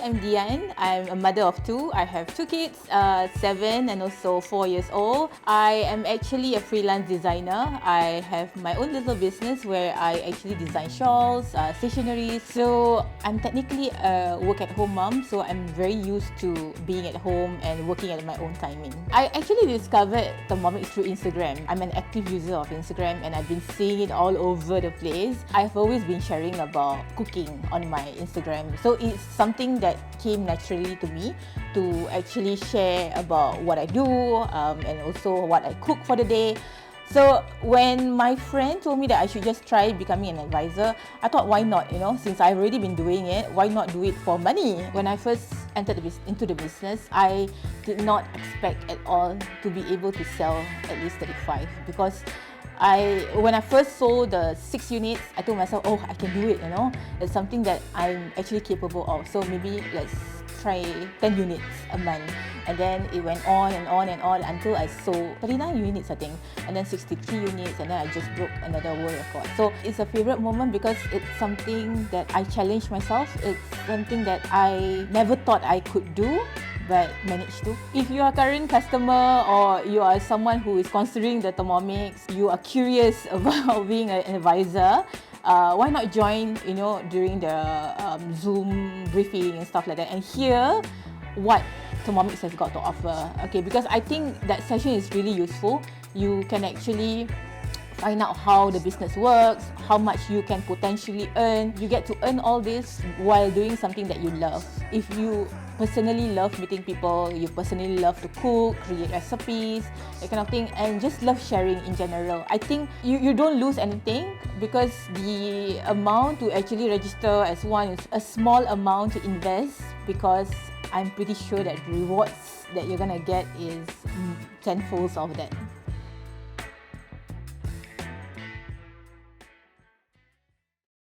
am Dyan. I'm a mother of two. I have two kids, 7 and also 4 years old. I am actually a freelance designer. I have my own little business where I actually design shawls, stationery. So I'm technically a work-at-home mom, so I'm very used to being at home and working at my own timing. I actually discovered Thermomix through Instagram. I'm an active user of Instagram and I've been seeing it all over the place. I've always been sharing about cooking on my Instagram. So it's something that came naturally to me to actually share about what I do and also what I cook for the day. So when my friend told me that I should just try becoming an advisor, I thought, why not? Since I've already been doing it, why not do it for money? When I first entered into the business, I did not expect at all to be able to sell at least 35 because when I first sold the 6 units, I told myself, oh, I can do it, It's something that I'm actually capable of. So maybe let's try 10 units a month. And then it went on and on and on until I sold 39 units, I think. And then 63 units, and then I just broke another world record. So it's a favorite moment because it's something that I challenged myself. It's something that I never thought I could do, but managed to. If you are a current customer or you are someone who is considering the Thermomix, you are curious about being an advisor, why not join, during the Zoom briefing and stuff like that and hear what Thermomix has got to offer. Okay, because I think that session is really useful. You can actually find out how the business works, how much you can potentially earn. You get to earn all this while doing something that you love. If you personally love meeting people, you personally love to cook, create recipes, that kind of thing, and just love sharing in general, I think you don't lose anything because the amount to actually register as one is a small amount to invest, because I'm pretty sure that the rewards that you're gonna get is tenfolds of that.